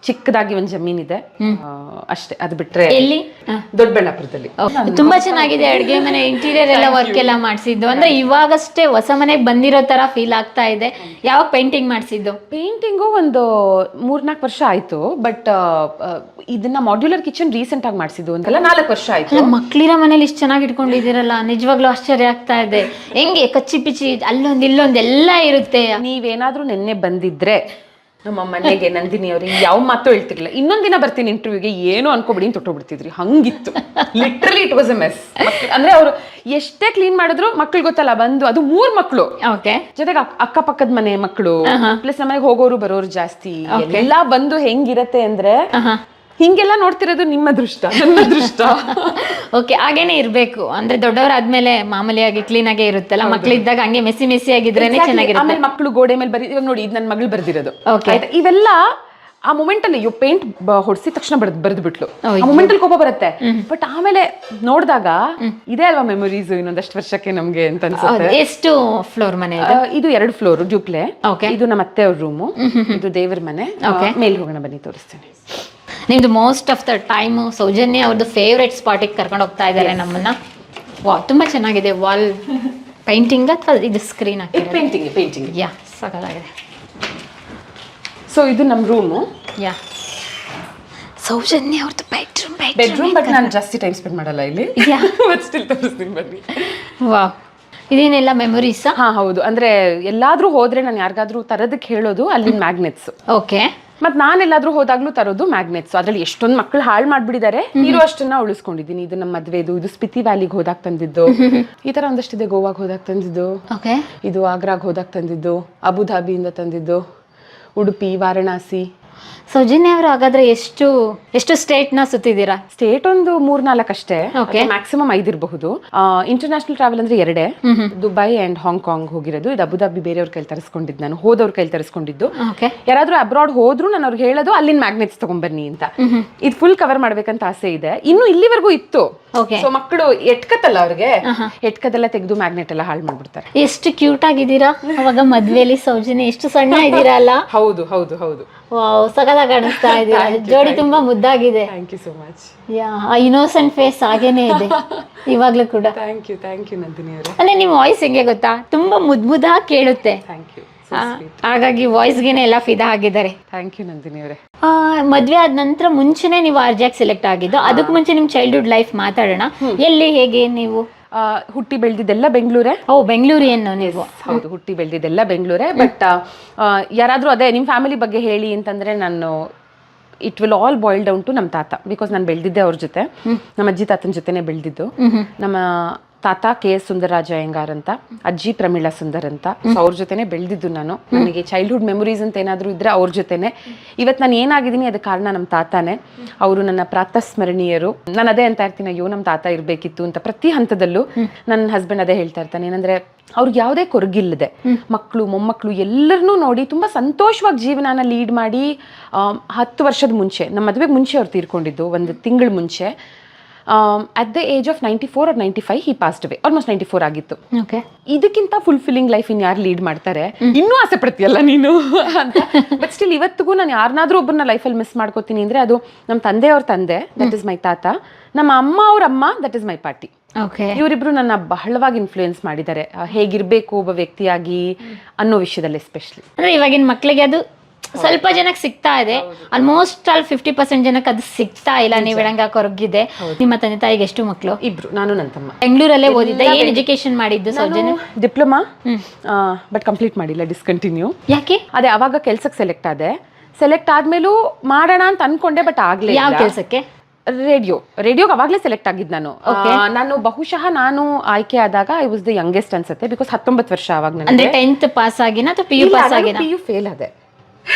ಚಿಕ್ಕದಾಗಿ ಒಂದು ಜಮೀನ್ ಇದೆ ಅಷ್ಟೇ. ಅದು ಬಿಟ್ರೆ ಎಲ್ಲಿ? ದೊಡ್ಡಬಳ್ಳಾಪುರದಲ್ಲಿ. ತುಂಬಾ ಚೆನ್ನಾಗಿದೆ ಅಡ್ಗೆ ಮನೆ, ಇಂಟೀರಿಯರ್ ಎಲ್ಲ ವರ್ಕ್ ಎಲ್ಲ ಮಾಡಿಸಿದ್ದು. ಅಂದ್ರೆ ಇವಾಗಷ್ಟೇ ಹೊಸ ಮನೆಗೆ ಬಂದಿರೋ ತರ ಫೀಲ್ ಆಗ್ತಾ ಇದೆ. ಯಾವಾಗ ಪೇಂಟಿಂಗ್ ಮಾಡಿಸಿದ್ದು? ಪೇಂಟಿಂಗು ಒಂದು 3-4 ವರ್ಷ ಆಯ್ತು. ಬಟ್ ಇದನ್ನ ಮಾಡ್ಯುಲರ್ ಕಿಚನ್ ರೀಸೆಂಟ್ ಆಗಿ ಮಾಡಿಸಿದ್ದು ಅಂತೆಲ್ಲ 4 ವರ್ಷ ಆಯ್ತು. ಮಕ್ಳಿರೋ ಮನೇಲಿ ಇಷ್ಟು ಚೆನ್ನಾಗಿ ಇಟ್ಕೊಂಡಿದ್ದೀರಲ್ಲ, ನಿಜವಾಗ್ಲೂ ಆಶ್ಚರ್ಯ ಆಗ್ತಾ ಇದೆ. ಹೆಂಗೆ ಕಚ್ಚಿ ಪಿಚ್ಚಿ ಅಲ್ಲೊಂದು ಇಲ್ಲೊಂದು ಎಲ್ಲ ಇರುತ್ತೆ. ನೀವೇನಾದ್ರೂ ನಿನ್ನೆ ಬಂದಿದ್ರೆ ನಮ್ಮ ಮನೆಗೆ ನಂದಿನಿ ಅವ್ರಿಗೆ ಯಾವ ಮಾತು ಹೇಳ್ತಿರ್ಲಿಲ್ಲ, ಇನ್ನೊಂದಿನ ಬರ್ತೀನಿ ಇಂಟರ್ವ್ಯೂಗೆ ಏನು ಅನ್ಕೋಬಿಡಿ ತೊಟ್ಟೋಗ್ಬಿಡ್ತಿದ್ರಿ, ಹಂಗಿತ್ತು. Literally it was a mess. ಅಂದ್ರೆ ಅವರು ಎಷ್ಟೇ ಕ್ಲೀನ್ ಮಾಡಿದ್ರು ಮಕ್ಳು ಗೊತ್ತಲ್ಲ, ಬಂದು ಅದು 3 ಮಕ್ಳು ಜೊತೆಗೆ ಅಕ್ಕಪಕ್ಕದ ಮನೆ ಮಕ್ಕಳು ಪ್ಲಸ್ ನಮಗೆ ಹೋಗೋರು ಬರೋರು ಜಾಸ್ತಿ, ಎಲ್ಲ ಬಂದು ಹೆಂಗಿರತ್ತೆ ಅಂದ್ರೆ ಹಿಂಗೆಲ್ಲ ನೋಡ್ತಿರೋದು ನಿಮ್ಮ ದೃಷ್ಟ, ನನ್ನ ದೃಷ್ಟ. ಓಕೆ, ಹಾಗೇನೆ ಇರ್ಬೇಕು. ಅಂದ್ರೆ ದೊಡ್ಡವರಾದ್ಮೇಲೆ ಮಾಮೂಲಿಯಾಗಿ ಕ್ಲೀನ್ ಆಗೇ ಇರುತ್ತಲ್ಲ, ಮಕ್ಳಿದ್ದಾಗ ಹಂಗೆ ಮೆಸ್ಸಿ ಮೆಸ್ಸಿ ಆಗಿದ್ರೇನೆ ಚೆನ್ನಾಗಿರುತ್ತೆ. ಆಮೇಲೆ ಮಕ್ಕಳು ಗೋಡೆ ಮೇಲೆ ಇವಾಗ ನೋಡಿ, ಇದು ನನ್ನ ಮಗಳು ಬರ್ದಿರೋದು. ಇವೆಲ್ಲ ಆ ಮೊಮೆಂಟ್ ಅಲ್ಲಿ ಪೇಂಟ್ ಹೊಡ್ಸಿದ ತಕ್ಷಣ ಬರ್ದು ಬಿಟ್ಲು, ಆ ಮೊಮೆಂಟ್ ಅಲ್ಲಿ ಕೋಪ ಬರುತ್ತೆ. ಬಟ್ ಆಮೇಲೆ ನೋಡಿದಾಗ ಇದೇ ಅಲ್ವಾ ಮೆಮೊರೀಸ್ ಇನ್ನೊಂದಷ್ಟು ವರ್ಷಕ್ಕೆ ನಮ್ಗೆ ಅಂತ ಅನ್ಸುತ್ತೆ. ಎಷ್ಟು ಫ್ಲೋರ್ ಮನೆ? ಇದು 2 ಫ್ಲೋರ್ ಡ್ಯೂಪ್ಲೆ. ಇದು ನಮ್ಮ ಅತ್ತೆ ಅವ್ರ ರೂಮು, ಇದು ದೇವ್ರ ಮನೆ. ಮೇಲ್ ಹೋಗೋಣ ಬನ್ನಿ, ತೋರಿಸ್ತೇನೆ. ನಿಮ್ದು most of the time Soujanya ಅವ್ರದ್ದು ಫೇವ್ರೆಟ್ ಸ್ಪಾಟಿಗೆ ಕರ್ಕೊಂಡು ಹೋಗ್ತಾ ಇದ್ದಾರೆ ನಮ್ಮನ್ನ. ವಾ, ತುಂಬಾ ಚೆನ್ನಾಗಿದೆ. ವಾಲ್ ಪೇಂಟಿಂಗ್ ಅಥವಾ ಇದು ಸ್ಕ್ರೀನ್ ಹಾಕಿ? ಪೇಂಟಿಂಗ್. ಯಾ, ಸಾಕಾಗಿದೆ. ಸೊ ಇದು ನಮ್ಮ ರೂಮು. ಯಾ, ಸೌಜನ್ಯ ಅವ್ರದ್ದು ಬೆಡ್ರೂಮ್. ಬಟ್ ನಾನು ಜಾಸ್ತಿ ಟೈಮ್ ಸ್ಪೆಂಡ್ ಮಾಡಲ್ಲ ಇಲ್ಲಿ. ಸ್ಟಿಲ್ ತೋರಿಸ್ತೀನಿ ಬನ್ನಿ. ವಾ, ಇದೇನೆಲ್ಲ ಮೆಮೊರೀಸ್? ಹಾ ಹೌದು. ಅಂದ್ರೆ ಎಲ್ಲಾದ್ರೂ ಹೋದ್ರೆ ನಾನು ಯಾರಿಗಾದ್ರೂ ತರೋದಕ್ಕೆ ಹೇಳೋದು ಅಲ್ಲಿನ ಮ್ಯಾಗ್ನೆಟ್ಸ್. ಓಕೆ. ಮತ್ ನಾನೆಲ್ಲಾದ್ರೂ ಹೋದಾಗ್ಲೂ ತರೋದು ಮ್ಯಾಗ್ನೆಟ್ಸ್. ಅದ್ರಲ್ಲಿ ಎಷ್ಟೊಂದು ಮಕ್ಕಳು ಹಾಳು ಮಾಡ್ಬಿಟ್ಟಿದ್ದಾರೆ, ಇರೋ ಅಷ್ಟನ್ನ ಉಳಿಸ್ಕೊಂಡಿದ್ದೀನಿ. ಇದು ನಮ್ಮ ಮದ್ವೆದು, ಇದು ಸ್ಪಿತಿ ವ್ಯಾಲಿಗೆ ಹೋದಾಗ ತಂದಿದ್ದು, ಈ ತರ ಒಂದಷ್ಟಿದೆ. ಗೋವಾಗ್ ಹೋದಾಗ ತಂದಿದ್ದು, ಇದು ಆಗ್ರಾಗ್ ಹೋದಾಗ ತಂದಿದ್ದು, ಅಬುಧಾಬಿಯಿಂದ ತಂದಿದ್ದು, ಉಡುಪಿ, ವಾರಣಾಸಿ. ಸೌಜನ್ಯ ಅವರು ಹಾಗಾದ್ರೆ ಎಷ್ಟು ಸ್ಟೇಟ್ ನ ಸುತ್ತಿದ್ದೀರಾ? ಸ್ಟೇಟ್ ಒಂದು 3-4 ಅಷ್ಟೇ, ಮ್ಯಾಕ್ಸಿಮಮ್ 5 ಇರಬಹುದು. ಇಂಟರ್ನ್ಯಾಷನಲ್ ಟ್ರಾವೆಲ್ ಅಂದ್ರೆ 2, ದುಬೈ ಅಂಡ್ ಹಾಂಗ್ಕಾಂಗ್ ಹೋಗಿರೋದು. ಇದು ಅಬುಧಾಬಿ ಬೇರೆಯವ್ರ ಕೈಲಿ ತರಿಸ್ಕೊಂಡಿದ್ದು, ನಾನು ಹೋದವ್ರ ಕೈಲಿ ತರಿಸ್ಕೊಂಡಿದ್ದು. ಯಾರಾದ್ರೂ ಅಬ್ರಾಡ್ ಹೋದ್ರು ನಾನು ಅವ್ರಿಗೆ ಹೇಳೋದು ಅಲ್ಲಿನ ಮ್ಯಾಗ್ನೆಟ್ಸ್ ತಗೊಂಡ್ಬನ್ನಿ ಅಂತ. ಇದು ಫುಲ್ ಕವರ್ ಮಾಡ್ಬೇಕಂತ ಆಸೆ ಇದೆ, ಇನ್ನು ಇಲ್ಲಿವರೆಗೂ ಇತ್ತು. ಸೊ ಮಕ್ಕಳು ಎಟ್ಕತ್ತಲ್ಲ, ಅವ್ರಿಗೆ ಎಟ್ಕದೆಲ್ಲ ತೆಗೆದು ಮ್ಯಾಗ್ನೆಟ್ ಎಲ್ಲ ಹಾಳು ಮಾಡ್ಬಿಡ್ತಾರೆ. ಎಷ್ಟು ಕ್ಯೂಟ್ ಆಗಿದ್ದೀರಾ ಅವಾಗ ಮದ್ವೆಲಿ. ಸೌಜನ್ಯ ಎಷ್ಟು ಸಣ್ಣ ಇದ್ದೀರಾ ಅಲ್ಲ? ಹೌದು ಹೌದು ಹೌದು. ಸಖತ್ತಾಗಿ ಕಾಣಿಸ್ತಾ ಇದ್ದೀರಾ. ಜೋಡಿ ತುಂಬಾ ಮುದ್ದಾಗಿದೆ. Thank you so much. Innocent face ಹಾಗೇನೆ ಇದೆ ಇವಾಗ್ಲೂ ಕೂಡ. ಥ್ಯಾಂಕ್ ಯು ನಂದಿನಿ ಅವರೇ. ಅಂದ್ರೆ ನಿಮ್ ವಾಯ್ಸ್ ಹೆಂಗೆ ಗೊತ್ತಾ, ತುಂಬಾ ಮುದ್ದಾಗಿ ಕೇಳುತ್ತೆ. Thank you. ಹಾಗಾಗಿ ವಾಯ್ಸ್ಗೆನೆ ಎಲ್ಲ ಫಿದಾ ಆಗಿದ್ದಾರೆ. ಥ್ಯಾಂಕ್ ಯು ನಂದಿನಿ ಅವರೇ. ಮದ್ವೆ ಆದ ನಂತರ ಮುಂಚೆನೆ ನೀವು ಆರ್ಜೆಯಾಗಿ ಸೆಲೆಕ್ಟ್ ಆಗಿದ್ದು. ಅದಕ್ಕೆ ಮುಂಚೆ ನಿಮ್ ಚೈಲ್ಡ್ಹುಡ್ ಲೈಫ್ ಮಾತಾಡೋಣ. ಎಲ್ಲಿ, ಹೇಗೆ ನೀವು ಹುಟ್ಟಿ ಬೆಳೆದಿದ್ದೆಲ್ಲ ಬೆಂಗಳೂರೇ? ಬೆಂಗಳೂರಿಯನ್ನು ನೀವು? ಹೌದು, ಹುಟ್ಟಿ ಬೆಳೆದಿದ್ದೆಲ್ಲ ಬೆಂಗಳೂರೇ. ಬಟ್ ಯಾರಾದ್ರೂ ಅದೇ ನಿಮ್ಮ ಫ್ಯಾಮಿಲಿ ಬಗ್ಗೆ ಹೇಳಿ ಅಂತಂದ್ರೆ ನಾನು it will all boil down to ನಮ್ಮ ತಾತ. ಬಿಕಾಸ್ ನಾನು ಬೆಳೆದಿದ್ದೆ ಅವ್ರ ಜೊತೆ, ನಮ್ಮ ಅಜ್ಜಿ ತಾತನ ಜೊತೆನೆ ಬೆಳೆದಿದ್ದು. ನಮ್ಮ ತಾತ KS ಸುಂದರರಾಜ ಅಯ್ಯಂಗಾರ್ ಅಂತ, ಅಜ್ಜಿ ಪ್ರಮೀಳಾ ಸುಂದರ್ ಅಂತ. ಸೊ ಅವ್ರ ಜೊತೆನೆ ಬೆಳೆದಿದ್ದು ನಾನು. ನನಗೆ ಚೈಲ್ಡ್ಹುಡ್ ಮೆಮೊರೀಸ್ ಅಂತ ಏನಾದರೂ ಇದ್ರೆ ಅವ್ರ ಜೊತೆನೆ. ಇವತ್ತು ನಾನು ಏನಾಗಿದ್ದೀನಿ ಅದಕ್ಕೆ ಕಾರಣ ನಮ್ಮ ತಾತಾನೆ. ಅವರು ನನ್ನ ಪ್ರಾತಸ್ಮರಣೀಯರು. ನಾನು ಅದೇ ಅಂತ ಇರ್ತೀನಿ, ಅಯ್ಯೋ ನಮ್ಮ ತಾತ ಇರಬೇಕಿತ್ತು ಅಂತ ಪ್ರತಿ ಹಂತದಲ್ಲೂ. ನನ್ನ ಹಸ್ಬೆಂಡ್ ಅದೇ ಹೇಳ್ತಾ ಇರ್ತಾನೆ, ಏನಂದ್ರೆ ಅವ್ರಿಗೆ ಯಾವುದೇ ಕೊರಗಿಲ್ಲದೆ ಮಕ್ಕಳು ಮೊಮ್ಮಕ್ಕಳು ಎಲ್ಲರನ್ನೂ ನೋಡಿ ತುಂಬ ಸಂತೋಷವಾಗಿ ಜೀವನಾನ ಲೀಡ್ ಮಾಡಿ 10 ವರ್ಷದ ಮುಂಚೆ, ನಮ್ಮ ಮದುವೆಗೆ ಮುಂಚೆ ಅವ್ರು ತೀರ್ಕೊಂಡಿದ್ದು, 1 ತಿಂಗಳು ಮುಂಚೆ. At the age of 94 or 95 he passed away. Almost 94 ಆಗಿತ್ತು. ಇದಕ್ಕಿಂತ ಫುಲ್ಫಿಲ್ಲಿಂಗ್ ಲೈಫ್ ಇನ್ ಯಾರು ಲೀಡ್ ಮಾಡ್ತಾರೆ? ಇನ್ನೂ ಆಸೆ ಪಡ್ತೀಯಲ್ಲ ನೀನು ಅಂತ. ಬಟ್ ಸ್ಟಿಲ್ ಇವತ್ತಿಗೂ ನಾನು ಯಾರನ್ನಾದ್ರೂ ಒಬ್ಬರನ್ನ ಲೈಫಲ್ಲಿ ಮಿಸ್ ಮಾಡ್ಕೋತೀನಿ ಅಂದ್ರೆ ಅದು ನಮ್ಮ ತಂದೆಯವ್ರ ತಂದೆ, ದಟ್ ಇಸ್ ಮೈ ತಾತ. ನಮ್ಮ ಅಮ್ಮ ಅವ್ರ ಅಮ್ಮ, ದಟ್ ಇಸ್ ಮೈ ಪಾಟಿ. ಇವರಿಬ್ರು ನನ್ನ ಬಹಳವಾಗಿ ಇನ್ಫ್ಲೂಯೆನ್ಸ್ ಮಾಡಿದ್ದಾರೆ, ಹೇಗಿರ್ಬೇಕು ಒಬ್ಬ ವ್ಯಕ್ತಿಯಾಗಿ ಅನ್ನೋ ವಿಷಯದಲ್ಲಿ ಎಸ್ಪೆಷಲಿ. ಇವಾಗಿನ ಮಕ್ಕಳಿಗೆ ಅದು ಸ್ವಲ್ಪ ಜನಕ್ಕೆ ಸಿಗ್ತಾ ಇದೆ, ಆಲ್ಮೋಸ್ಟ್ ಆಲ್ 50% ಜನಕ್ಕೆ ಅದು ಸಿಗ್ತಾ ಇಲ್ಲ. ನೀವು ಹೇಳಂಗ ಕೊರಗಿದೆ. ನಿಮ್ಮ ತಂದೆ ತಾಯಿಗೆ ಎಷ್ಟು ಮಕ್ಕಳು? ಇಬ್ರು, ನಾನು ನನ್ನ ತಮ್ಮ. ಬೆಂಗಳೂರಲ್ಲೇ ಓದಿದ್ದೆ. ಏನ್ ಎಜುಕೇಶನ್ ಮಾಡಿದ್ದು ಸೌಜನ್ಯ? ಡಿಪ್ಲೊಮಾ, ಬಟ್ ಕಂಪ್ಲೀಟ್ ಮಾಡಿಲ್ಲ, ಡಿಸ್ಕಂಟಿನ್ಯೂ. ಯಾಕೆ? ಅದೇ ಅವಾಗ ಕೆಲ್ಸಕ್ಕೆ ಸೆಲೆಕ್ಟ್ ಆದೆ. ಸೆಲೆಕ್ಟ್ ಆದ್ಮೇಲೂ ಮಾಡೋಣ ಅಂತ ಅನ್ಕೊಂಡೆ, ಬಟ್ ಆಗ್ಲೇ. ಯಾವ ಕೆಲ್ಸಕ್ಕೆ? ರೇಡಿಯೋಗೆ ಅವಾಗಲೇ ಸೆಲೆಕ್ಟ್ ಆಗಿದ್ದು ನಾನು. ನಾನು ಬಹುಶಃ ನಾನು ಆಯ್ಕೆ ಆದಾಗ ಐ ವಾಸ್ ದ ಯಂಗೆಸ್ಟ್ ಅನ್ಸುತ್ತೆ, ಬಿಕಾಸ್ 19 ವರ್ಷ ಅವಾಗ ನನಗೆ. ಅಂದ್ರೆ 10th ಪಾಸ್ ಆಗಿನ ಅಥವಾ PU ಪಾಸ್ ಆಗಿನ? PU ಫೇಲ್ ಆದೆ.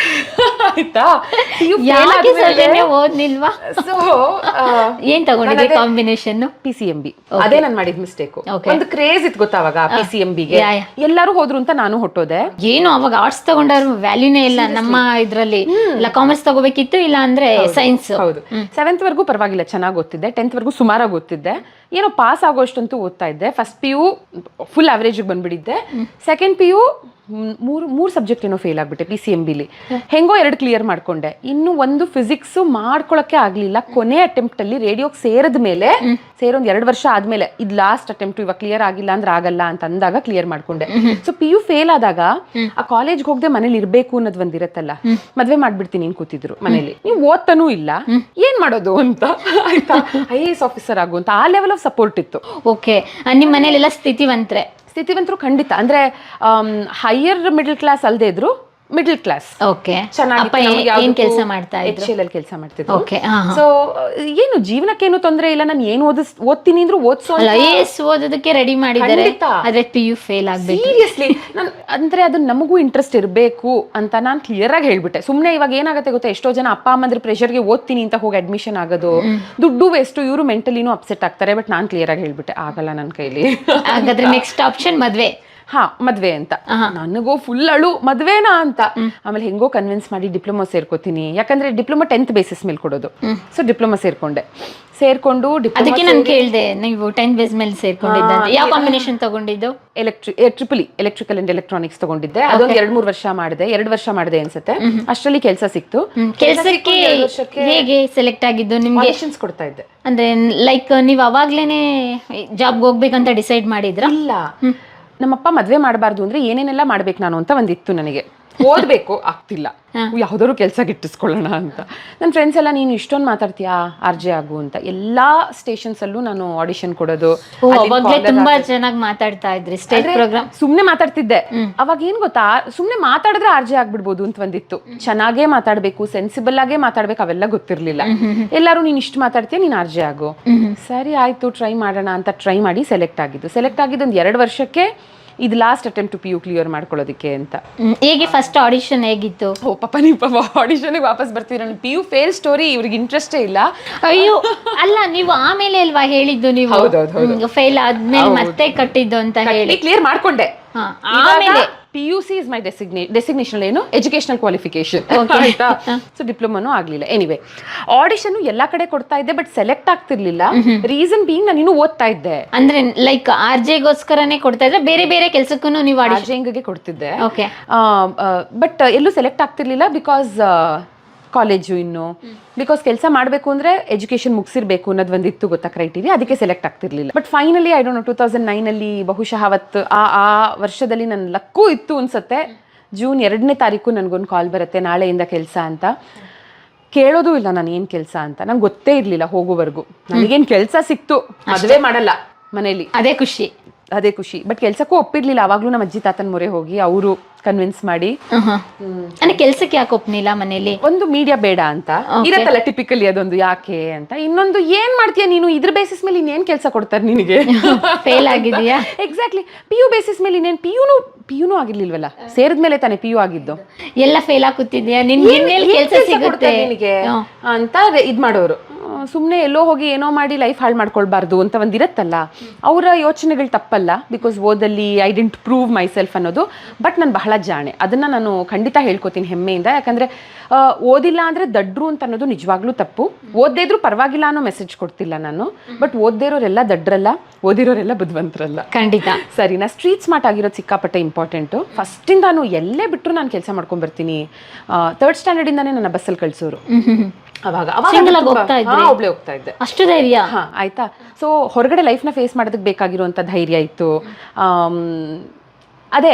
ಆಯ್ತಾ, ಯಾಕೆ ಸೌಜನ್ಯ ಓದ್ನಿಲ್ವಾ? ಸೊ ಏನ್ ತಗೊಂಡಿದ್ರಿ ಕಾಂಬಿನೇಷನ್? PCMB. ಅದೇ ನಾನು ಮಾಡಿದ ಮಿಸ್ಟೇಕ್. ಒಂದು ಕ್ರೇಜ್ ಇತ್ತು ಗೊತ್ತಾ ಅವಾಗ PCMBಗೆ. ಎಲ್ಲರೂ ಹೋದ್ರು ಅಂತ ನಾನು ಹೊಟ್ಟೋದೆ. ಏನು ಅವಾಗ ಆರ್ಟ್ಸ್ ತಗೊಂಡವ್ರು ವ್ಯಾಲ್ಯೂನೇ ಇಲ್ಲ ನಮ್ಮ ಇದ್ರಲ್ಲಿ. ಇಲ್ಲ ಕಾಮರ್ಸ್ ತಗೋಬೇಕಿತ್ತು, ಇಲ್ಲ ಅಂದ್ರೆ ಸೈನ್ಸ್. ಹೌದು, 7th ವರ್ಗೂ ಪರವಾಗಿಲ್ಲ, ಚೆನ್ನಾಗಿ ಓದ್ತಿದ್ದೆ. 10th ವರ್ಗೂ ಸುಮಾರಾಗಿ ಓದ್ತಿದ್ದೆ. ಏನೋ ಪಾಸ್ ಆಗೋಷ್ಟಂತೂ ಓದ್ತಾ ಇದ್ದೆ. ಫಸ್ಟ್ PU ಫುಲ್ ಅವರೇಜ್ ಬಂದ್ಬಿಟ್ಟಿದ್ದೆ. ಸೆಕೆಂಡ್ PU ಮೂರು ಸಬ್ಜೆಕ್ಟ್ ಏನೋ ಫೇಲ್ ಆಗ್ಬಿಟ್ಟೆ PCMBಲಿ. ಹೆಂಗೋ 2 ಕ್ಲಿಯರ್ ಮಾಡ್ಕೊಂಡೆ. ಇನ್ನು ಒಂದು ಫಿಸಿಕ್ಸ್ ಮಾಡ್ಕೊಳಕ್ಕೆ ಆಗ್ಲಿಲ್ಲ. ಕೊನೆ ಅಟೆಂಪ್ಟ್ ಅಲ್ಲಿ ರೇಡಿಯೋಗೆ ಸೇರಿದ ಮೇಲೆ, ಸೇರೊಂದು 2 ವರ್ಷ ಆದ್ಮೇಲೆ, ಇದು ಲಾಸ್ಟ್ ಅಟೆಂಪ್ಟ್, ಇವಾಗ ಕ್ಲಿಯರ್ ಆಗಿಲ್ಲ ಅಂದ್ರೆ ಆಗಲ್ಲ ಅಂತ ಅಂದಾಗ ಕ್ಲಿಯರ್ ಮಾಡ್ಕೊಂಡೆ. ಸೊ PU ಫೇಲ್ ಆದಾಗ ಆ ಕಾಲೇಜ್ಗೆ ಹೋಗದೆ ಮನೇಲಿ ಇರ್ಬೇಕು ಅನ್ನೋದು ಒಂದಿರತ್ತಲ್ಲ. ಮದ್ವೆ ಮಾಡ್ಬಿಡ್ತೀನಿ ಅಂತ ಕೂತಿದ್ರು ಮನೇಲಿ. ನೀವು ಓದ್ತಾನೂ ಇಲ್ಲ, ಏನ್ ಮಾಡೋದು ಅಂತ. ಆಯ್ತಾ, IAS ಆಫೀಸರ್ ಆಗು ಅಂತ ಆ ಲೆವೆಲ್ ಆಫ್ ಸಪೋರ್ಟ್ ಇತ್ತು. ಓಕೆ, ನಿಮ್ ಮನೇಲೆಲ್ಲ ಸ್ಥಿತಿವಂತರು ಖಂಡಿತ. ಅಂದ್ರೆ ಹೈಯರ್ ಮಿಡಲ್ ಕ್ಲಾಸ್ ಅಲ್ದೇ ಇದ್ರು, ಮಿಡಲ್ ಕ್ಲಾಸ್. ಓಕೆ, ಏನ್ ಕೆಲಸ ಮಾಡ್ತಾ ಇದ್ರು? HL ಅಲ್ಲಿ ಕೆಲಸ ಮಾಡ್ತಿದ್ರು. ಓಕೆ, ಸೊ ಏನು ಜೀವನಕ್ಕೇನು ತೊಂದರೆ ಇಲ್ಲ. ನಾನು ಏನು ಓದ್ತೀನಿ ಅಂದ್ರೂ ಓದ್ಸೋ. IAS ಓದೋದಕ್ಕೆ ರೆಡಿ ಮಾಡಿದ್ದಾರೆ, ಆದ್ರೆ PU ಫೇಲ್ ಆಗ್ಬೇಕು. ಸೀರಿಯಸ್ಲಿ, ಅಂದ್ರೆ ಅದು ನಮಗೂ ಇಂಟ್ರೆಸ್ಟ್ ಇರಬೇಕು ಅಂತ ನಾನು ಕ್ಲಿಯರ್ ಆಗಿ ಹೇಳ್ಬಿಟ್ಟೆ. ಸುಮ್ನೆ ಇವಾಗ ಏನಾಗುತ್ತೆ ಗೊತ್ತಾ, ಎಷ್ಟೋ ಜನ ಅಪ್ಪ ಅಮ್ಮಂದ್ರ ಪ್ರೆಷರ್ಗೆ ಓದ್ತೀನಿ ಅಂತ ಹೋಗಿ ಅಡ್ಮಿಷನ್ ಆಗೋದು, ದುಡ್ಡು ವೇಸ್ಟ್, ಇವರು ಮೆಂಟಲಿನೂ ಅಪ್ಸೆಟ್ ಆಗ್ತಾರೆ. ಬಟ್ ನಾನು ಕ್ಲಿಯರ್ ಆಗಿ ಹೇಳ್ಬಿಟ್ಟೆ, ಆಗಲ್ಲ ನನ್ನ ಕೈಲಿ. ಹಾಗಾದ್ರೆ ನೆಕ್ಸ್ಟ್ ಆಪ್ಷನ್ ಮದ್ವೆ. ಮದ್ವೆ ಅಂತ. ನನಗೋ ಫುಲ್ ಅಳು, ಮದ್ವೆನಾ ಅಂತ. ಆಮೇಲೆ ಹೆಂಗೋ ಕನ್ವಿನ್ಸ್ ಮಾಡಿ ಡಿಪ್ಲೊಮಾ ಸೇರ್ಕೋತೀನಿ. ಯಾಕಂದ್ರೆ ಡಿಪ್ಲೊಮಾ 10th ಬೇಸಿಸ್ ಮೇಲೆ ಕೊಡೋದು. ಸೊ ಡಿಪ್ಲೊಮಾ ಸೇರ್ಕೊಂಡು ಅದಕ್ಕೆ ನಾನು ಕೇಳಿದೆ, ನೀವು 10th ಬೇಸ್ ಮೇಲೆ ಸೇರ್ಕೊಂಡಿದ್ದ. ಯಾವ ಕಾಂಬಿನೇಷನ್ ತಗೊಂಡಿದ್ದು? ಎಲೆಕ್ಟ್ರಿಕಲ್ ಅಂಡ್ ಎಲೆಕ್ಟ್ರಾನಿಕ್ಸ್ ತಗೊಂಡಿದ್ದೆ. ಅದೊಂದು 2-3 ವರ್ಷ ಮಾಡಿದೆ. 2 ವರ್ಷ ಮಾಡಿದೆ ಅನ್ಸುತ್ತೆ. ಅಷ್ಟರಲ್ಲಿ ಕೆಲಸ ಸಿಕ್ತು. ಕೆಲಸಕ್ಕೆ ಹೇಗೆ ಸೆಲೆಕ್ಟ್ ಆಗಿದ್ದು? ನಿಮ್ಗೆ ಆಡಿಷನ್ಸ್ ಕೊಡ್ತಾ ಇದ್ದೆ. ಅಂದ್ರೆ ಲೈಕ್ ನೀವು ಅವಾಗ್ಲೇನೆ ಜಾಬ್ಗೆ ಹೋಗ್ಬೇಕಂತ ಡಿಸೈಡ್ ಮಾಡಿದ್ರ? ಇಲ್ಲ, ನಮ್ಮಪ್ಪ ಮದ್ವೆ ಮಾಡಬಾರ್ದು ಅಂದ್ರೆ ಏನೇನೆಲ್ಲ ಮಾಡ್ಬೇಕು ನಾನು ಅಂತ ಒಂದಿತ್ತು ನನಗೆ. ಓದ್ಬೇಕು ಆಗ್ತಿಲ್ಲ, ಯಾವ್ದಾದ್ರು ಕೆಲಸ ಗಿಟ್ಟಿಸ್ಕೊಳ್ಳೋಣ ಅಂತ. ನನ್ನ ಫ್ರೆಂಡ್ಸ್ ಎಲ್ಲ, ನೀನು ಇಷ್ಟೊಂದು ಮಾತಾಡ್ತೀಯಾ, RJ ಆಗು ಅಂತ. ಎಲ್ಲಾ ಸ್ಟೇಷನ್ಸ್ ಅಲ್ಲೂ ನಾನು ಆಡಿಷನ್ ಕೊಡೋದು. ತುಂಬಾ ಚೆನ್ನಾಗಿ ಮಾತಾಡ್ತಾ ಇದ್ರಿ ಸ್ಟೇಜ್ ಪ್ರೋಗ್ರಾಮ್. ಸುಮ್ನೆ ಮಾತಾಡ್ತಿದ್ದೆ. ಅವಾಗ ಏನ್ ಗೊತ್ತಾ, ಸುಮ್ನೆ ಮಾತಾಡಿದ್ರೆ RJ ಆಗ್ಬಿಡ್ಬೋದು ಅಂತ ಒಂದಿತ್ತು. ಚೆನ್ನಾಗೇ ಮಾತಾಡ್ಬೇಕು, ಸೆನ್ಸಿಬಲ್ ಆಗೇ ಮಾತಾಡ್ಬೇಕು, ಅವೆಲ್ಲ ಗೊತ್ತಿರ್ಲಿಲ್ಲ. ಎಲ್ಲಾರು ನೀನ್ ಇಷ್ಟು ಮಾತಾಡ್ತೀಯ, ನೀನ್ RJ ಆಗು. ಸರಿ ಆಯ್ತು, ಟ್ರೈ ಮಾಡೋಣ ಅಂತ ಟ್ರೈ ಮಾಡಿ ಸೆಲೆಕ್ಟ್ ಆಗಿದ್ದು ಒಂದು 2 ವರ್ಷಕ್ಕೆ. ಇದು ಲಾಸ್ಟ್ ಅಟೆಂಪ್ಟ್ PU ಕ್ಲಿಯರ್ ಮಾಡ್ಕೊಳ್ಳೋದಕ್ಕೆ ಅಂತ. ಹೇಗೆ ಫಸ್ಟ್ ಆಡಿಷನ್ ಹೇಗಿತ್ತು? ನೀವು ಆಡಿಷನ್ಗೆ ವಾಪಸ್ ಬರ್ತೀವಿ. ನನ್ನ PU ಫೇಲ್ ಸ್ಟೋರಿ ಇವ್ರಿಗೆ ಇಂಟ್ರೆಸ್ಟೇ ಇಲ್ಲ. ಅಯ್ಯೋ ಅಲ್ಲ, ನೀವು ಆಮೇಲೆ ಅಲ್ವಾ ಹೇಳಿದ್ದು, ನೀವು ಫೇಲ್ ಆದ್ಮೇಲೆ ಮತ್ತೆ ಕಟ್ಟಿದ್ದು ಅಂತ ಹೇಳಿ ಕ್ಲಿಯರ್ ಮಾಡ್ಕೊಂಡೆ. ಆಮೇಲೆ PUC ಇಸ್ ಮೈ ಡೆಸಿಗ್ನೇಷನ್, ಏನು ಎಜುಕೇಶನಲ್ ಕ್ವಾಲಿಫಿಕೇಶನ್. ಆಯ್ತಾ, ಸೊ ಡಿಪ್ಲೊಮಾನೂ ಆಗ್ಲಿಲ್ಲ. ಎನಿವೆ, ಆಡಿಷನ್ ಎಲ್ಲಾ ಕಡೆ ಕೊಡ್ತಾ ಇದ್ದೆ, ಬಟ್ ಸೆಲೆಕ್ಟ್ ಆಗ್ತಿರ್ಲಿಲ್ಲ. ರೀಸನ್ ಬೀಯಿಂಗ್ ನಾನು ಇನ್ನೂ ಓದ್ತಾ ಇದ್ದೆ. ಅಂದ್ರೆ ಲೈಕ್ RJಗೋಸ್ಕರನೇ ಕೊಡ್ತಾ ಇದ್ರೆ, ಬೇರೆ ಬೇರೆ ಕೆಲಸಕ್ಕೂ ನೀವು RJಗೆ ಕೊಡ್ತಿದ್ದೆ. ಓಕೆ, ಬಟ್ ಎಲ್ಲೂ ಸೆಲೆಕ್ಟ್ ಆಗ್ತಿರ್ಲಿಲ್ಲ. ಬಿಕಾಸ್ ಕಾಲೇಜು ಇನ್ನು, ಬಿಕಾಸ್ ಕೆಲಸ ಮಾಡಬೇಕು ಅಂದ್ರೆ ಎಜುಕೇಶನ್ ಮುಗಿಸಿರ್ಬೇಕು ಅನ್ನೋದು ಒಂದಿತ್ತು ಗೊತ್ತಾ ಕ್ರೈಟೀರಿಯಾ. ಅದಕ್ಕೆ ಸೆಲೆಕ್ಟ್ ಆಗ್ತಿರ್ಲಿಲ್ಲ. But finally I don't know 2009 ಬಹುಶಃ ಅವತ್ತು ಆ ವರ್ಷದಲ್ಲಿ ನನ್ನ ಲಕ್ಕೂ ಇತ್ತು ಅನ್ಸುತ್ತೆ. ಜೂನ್ 2ನೇ ತಾರೀಕು ನನಗೊಂದು ಕಾಲ್ ಬರುತ್ತೆ, ನಾಳೆಯಿಂದ ಕೆಲಸ ಅಂತ. ಕೇಳೋದು ಇಲ್ಲ ನಾನು ಏನ್ ಕೆಲಸ ಅಂತ, ನಂಗೆ ಗೊತ್ತೇ ಇರ್ಲಿಲ್ಲ ಹೋಗೋವರೆಗೂ. ನನಗೇನು ಕೆಲಸ ಸಿಕ್ತು, ಮದುವೆ ಮಾಡಲ್ಲ ಮನೇಲಿ, ಅದೇ ಖುಷಿ. ಬಟ್ ಕೆಲ್ಸಕ್ಕೂ ಒಪ್ಪಿರ್ಲಿಲ್ಲ. ಅವಾಗ್ಲೂ ನಮ್ಮ ಅಜ್ಜಿ ತಾತನ ಮೊರೆ ಹೋಗಿ ಅವರು ಕನ್ವಿನ್ಸ್ ಮಾಡಿ. ಕೆಲ್ಸಕ್ಕೆ ಯಾಕೆ ಒಪ್ನಿಲ್ಲ ಮನೇಲಿ? ಒಂದು ಮೀಡಿಯಾ ಬೇಡ ಅಂತ ಇರತ್ತಲ್ಲ ಟಿಪಿಕಲಿ, ಅದೊಂದು ಯಾಕೆ ಅಂತ. ಇನ್ನೊಂದು, ಏನ್ ಮಾಡ್ತೀಯ ನೀನು, ಇದ್ರ ಬೇಸಿಸ್ ಮೇಲೆ ಇನ್ನೇನ್ ಕೆಲಸ ಕೊಡ್ತಾರೆ ನಿನಗೆ? ಫೇಲ್ ಆಗಿದೆಯಾ? ಎಕ್ಸಾಕ್ಟ್ಲಿ, PU ಬೇಸಿಸ್ ಮೇಲೆ ಇನ್ನೇನ್ PUನೂ ಆಗಿರ್ಲಿಲ್ವಲ್ಲ, ಸೇರಿದ್ಮೇಲೆ ತಾನೇ PU ಆಗಿದ್ದು. ಎಲ್ಲ ಫೇಲ್ ಆಗುತ್ತಿದ್ಯಾ, ನಿನ್ಗೆ ಕೆಲಸ ಸಿಗುತ್ತೆ ನಿನಗೆ ಅಂತ ಇದ್ ಮಾಡೋರು. ಸುಮ್ಮನೆ ಎಲ್ಲೋ ಹೋಗಿ ಏನೋ ಮಾಡಿ ಲೈಫ್ ಹಾಳು ಮಾಡ್ಕೊಳ್ಬಾರ್ದು ಅಂತ ಒಂದಿರತ್ತಲ್ಲ. ಅವರ ಯೋಚನೆಗಳು ತಪ್ಪಲ್ಲ, ಬಿಕಾಸ್ ಓದಲ್ಲಿ I didn't prove myself ಅನ್ನೋದು. ಬಟ್ ನಾನು ಬಹಳ ಜಾಣೆ, ಅದನ್ನ ನಾನು ಖಂಡಿತ ಹೇಳ್ಕೊತೀನಿ ಹೆಮ್ಮೆಯಿಂದ. ಯಾಕಂದ್ರೆ ಓದಿಲ್ಲ ಅಂದ್ರೆ ದಡ್ರು ಅಂತ ಅನ್ನೋದು ನಿಜವಾಗ್ಲೂ ತಪ್ಪು. ಓದ್ದೇ ಇದ್ರು ಪರವಾಗಿಲ್ಲ ಅನ್ನೋ ಮೆಸೇಜ್ ಕೊಡ್ತಿಲ್ಲ ನಾನು. ಬಟ್ ಓದ್ದೇ ಇರೋರೆಲ್ಲ ದಡ್ರಲ್ಲ, ಓದಿರೋರೆಲ್ಲ ಬುದ್ಧಿವಂತರಲ್ಲ. ಖಂಡಿತ ಸರಿನಾ? ಸ್ಟ್ರೀಟ್ ಸ್ಮಾರ್ಟ್ ಆಗಿರೋದು ಸಿಕ್ಕಾಪಟ್ಟೆ ಇಂಪಾರ್ಟೆಂಟು. ಫಸ್ಟಿಂದ ನಾನು ಎಲ್ಲೇ ಬಿಟ್ಟರು ನಾನು ಕೆಲಸ ಮಾಡ್ಕೊಂಡ್ ಬರ್ತೀನಿ. 3rd ಸ್ಟ್ಯಾಂಡರ್ಡ್ ಇಂದಾನೇ ನನ್ನ ಬಸ್ಸಲ್ಲಿ ಕಳ್ಸೋರು. ಅವಾಗ ಒಬ್ಳೆ ಹೋಗ್ತಾ ಇದ್ದೆ. ಅಷ್ಟು ಧೈರ್ಯ? ಆಯ್ತಾ. ಸೊ ಹೊರಗಡೆ ಲೈಫ್ನ ಫೇಸ್ ಮಾಡೋದಕ್ಕೆ ಬೇಕಾಗಿರುವಂಥ ಧೈರ್ಯ ಇತ್ತು. ಅದೇ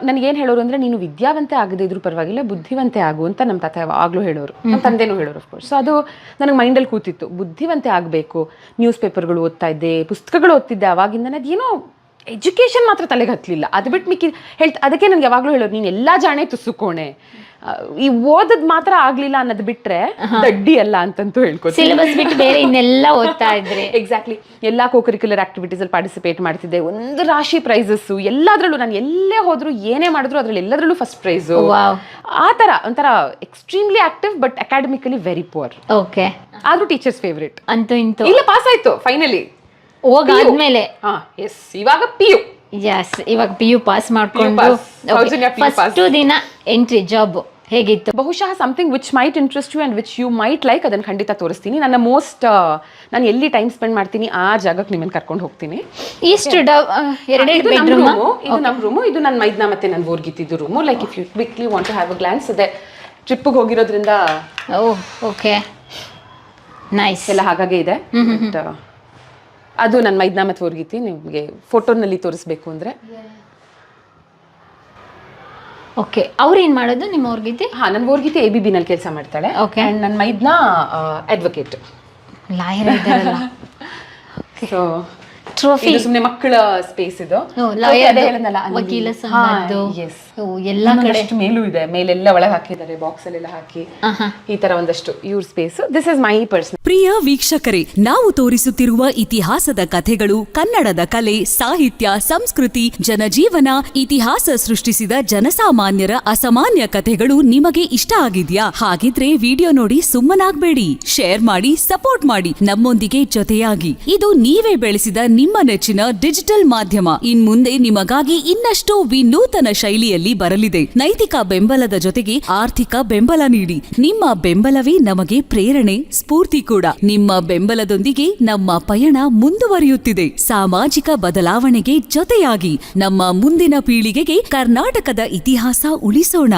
ನನಗೇನು ಹೇಳೋರು ಅಂದರೆ ನೀನು ವಿದ್ಯಾವಂತೆ ಆಗದೇ ಇದ್ರೂ ಪರವಾಗಿಲ್ಲ ಬುದ್ಧಿವಂತೆ ಆಗು ಅಂತ ನಮ್ಮ ತಾತ ಯಾವಾಗಲೂ ಹೇಳೋರು, ನಮ್ಮ ತಂದೆನೂ ಹೇಳೋರು ಅಫ್ಕೋರ್ಸ್. ಸೊ ಅದು ನನಗೆ ಮೈಂಡಲ್ಲಿ ಕೂತಿತ್ತು, ಬುದ್ಧಿವಂತೆ ಆಗಬೇಕು, ನ್ಯೂಸ್ ಪೇಪರ್ಗಳು ಓದ್ತಾ ಇದ್ದೆ, ಪುಸ್ತಕಗಳು ಓದ್ತಿದ್ದೆ ಅವಾಗಿಂದನೇ. ಅದೇನೋ ಎಜುಕೇಷನ್ ಮಾತ್ರ ತಲೆಗೆ ಹತ್ತಲಿಲ್ಲ, ಅದು ಬಿಟ್ಟು ಮಿಕ್ಕಿ ಅದಕ್ಕೆ ನನಗೆ ಯಾವಾಗಲೂ ಹೇಳೋರು ನೀನು ಎಲ್ಲ ಜಾಣೆ ತುಸುಕೋಣೆ, ಈ ಓದದ್ ಮಾತ್ರ ಆಗ್ಲಿಲ್ಲ ಅನ್ನೋದು ಬಿಟ್ರೆ ದಡ್ಡಿ ಅಲ್ಲ ಅಂತಂತೂ ಹೇಳ್ಕೊತೀನಿ. ಸಿಲೆಬಸ್ ಬಿಟ್ಟು ಬೇರೆ ಇನ್ನೆಲ್ಲ ಓದ್ತಾ ಇದ್ರಿ. ಎಕ್ಸಾಕ್ಟ್ಲಿ. ಎಲ್ಲ ಕೋಕರಿಕ್ಯುಲರ್ ಆಕ್ಟಿವಿಟೀಸ್ ಅಲ್ಲಿ ಪಾರ್ಟಿಸಿಪೇಟ್ ಮಾಡ್ತಿದ್ದೆ, ಒಂದು ರಾಶಿ ಪ್ರೈಸಸ್ ಎಲ್ಲದರಲ್ಲೂ. ನಾನು ಎಲ್ಲೇ ಹೋದ್ರು ಏನೇ ಮಾಡಿದ್ರು ಅದ್ರಲ್ಲಿ ಎಲ್ಲದರಲ್ಲೂ ಫಸ್ಟ್ ಪ್ರೈಸು. ಆ ಥರ ಒಂಥರ extremely active but academically very poor. Okay. ಆದ್ರೂ ಟೀಚರ್ಸ್ ಫೇವ್ರೇಟ್. ಅಂತೂ ಇಂತೂ ಇಲ್ಲ ಪಾಸ್ ಆಯ್ತು ಫೈನಲಿ. ಹೋಗಾದ್ಮೇಲೆ ಎಸ್ ಇವಾಗ PU. ಯಸ್, ಇವಾಗ PU ಪಾಸ್ ಮಾಡ್ಕೊಂಡು ಫಸ್ಟ್ ದಿನ ಎಂಟ್ರಿ ಜಾಬ್ ಹೇಗಿತ್ತು? ಬಹುಶಃ something which might interest you and which you might like, ಅದನ್ನು ಖಂಡಿತ ತೋರಿಸ್ತೀನಿ. ನನ್ನ ನಾನು ಎಲ್ಲಿ ಟೈಮ್ ಸ್ಪೆಂಡ್ ಮಾಡ್ತೀನಿ ಆ ಜಾಗಕ್ಕೆ ನಿಮ್ಮನ್ನು ಕರ್ಕೊಂಡು ಹೋಗ್ತೀನಿ. ಇಷ್ಟು ಎರಡೆರಡು ಬೆಡ್ರೂಮ್. ಇದು ನಮ್ಮ ರೂಮು, ಇದು ನನ್ನ ಮೈದ್ನ ಮತ್ತೆ ನನ್ನ ಬೋರ್ಗಿತ್ತಿದ್ದು room. Like if you quickly want to have a glance, ಅದೇ ಟ್ರಿಪ್ಪಿಗೆ ಹೋಗಿರೋದ್ರಿಂದ ಓಕೆ ನೈಸ್ ಎಲ್ಲ ಹಾಗಾಗೆ ಇದೆ. ಅದು ನನ್ನ ಮೈದ್ನ ಮತ್ತು ಬೋರ್ಗಿತ್ತಿ. ನಿಮಗೆ ಫೋಟೋನಲ್ಲಿ ತೋರಿಸ್ಬೇಕು ಅಂದರೆ ಓಕೆ. ಅವ್ರೇನು ಮಾಡೋದು ನಿಮ್ಮ ಊರ್ಗಿತ್ತಿ? ನನ್ನ ಬೋರ್ಗಿತ್ತಿ ABB ನಲ್ಲಿ ಕೆಲಸ ಮಾಡ್ತಾಳೆ. ಓಕೆ. ಆ್ಯಂಡ್ ನನ್ನ ಮೈದ್ನ ಅಡ್ವೊಕೇಟ್, ಲಾಯರ್ ಇದ್ದಾರಲ್ಲ. ಸೊ ಟ್ರೋಫಿ ಸುಮ್ಮನೆ ಮಕ್ಕಳ ಸ್ಪೇಸ್ ಇದು. ವಕೀಲ ಸಂಘದ್ದು ಎಲ್ಲ ಕಡೆ ಮೇಲೂ ಇದೆ, ಮೇಲೆಲ್ಲ ಒಳಗೆ ಹಾಕಿದ್ದಾರೆ, ಬಾಕ್ಸ್ ಅಲ್ಲೆಲ್ಲ ಹಾಕಿ ಈ ತರ ಒಂದಷ್ಟು ಇವ್ರ space. This is my personal. ಪ್ರಿಯ ವೀಕ್ಷಕರೇ, ನಾವು ತೋರಿಸುತ್ತಿರುವ ಇತಿಹಾಸದ ಕಥೆಗಳು ಕನ್ನಡದ ಕಲೆ, ಸಾಹಿತ್ಯ, ಸಂಸ್ಕೃತಿ, ಜನಜೀವನ, ಇತಿಹಾಸ ಸೃಷ್ಟಿಸಿದ ಜನಸಾಮಾನ್ಯರ ಅಸಾಮಾನ್ಯ ಕಥೆಗಳು ನಿಮಗೆ ಇಷ್ಟ ಆಗಿದ್ಯಾ? ಹಾಗಿದ್ರೆ ವಿಡಿಯೋ ನೋಡಿ ಸುಮ್ಮನಾಗ್ಬೇಡಿ, ಶೇರ್ ಮಾಡಿ, ಸಪೋರ್ಟ್ ಮಾಡಿ, ನಮ್ಮೊಂದಿಗೆ ಜೊತೆಯಾಗಿ. ಇದು ನೀವೇ ಬೆಳೆಸಿದ ನಿಮ್ಮ ನೆಚ್ಚಿನ ಡಿಜಿಟಲ್ ಮಾಧ್ಯಮ. ಇನ್ಮುಂದೆ ನಿಮಗಾಗಿ ಇನ್ನಷ್ಟು ವಿನೂತನ ಶೈಲಿಯಲ್ಲಿ ಬರಲಿದೆ. ನೈತಿಕ ಬೆಂಬಲದ ಜೊತೆಗೆ ಆರ್ಥಿಕ ಬೆಂಬಲ ನೀಡಿ. ನಿಮ್ಮ ಬೆಂಬಲವೇ ನಮಗೆ ಪ್ರೇರಣೆ, ಸ್ಫೂರ್ತಿ ಕೂಡ. ನಿಮ್ಮ ಬೆಂಬಲದೊಂದಿಗೆ ನಮ್ಮ ಪಯಣ ಮುಂದುವರಿಯುತ್ತಿದೆ. ಸಾಮಾಜಿಕ ಬದಲಾವಣೆಗೆ ಜೊತೆಯಾಗಿ ನಮ್ಮ ಮುಂದಿನ ಪೀಳಿಗೆಗೆ ಕರ್ನಾಟಕದ ಇತಿಹಾಸ ಉಳಿಸೋಣ.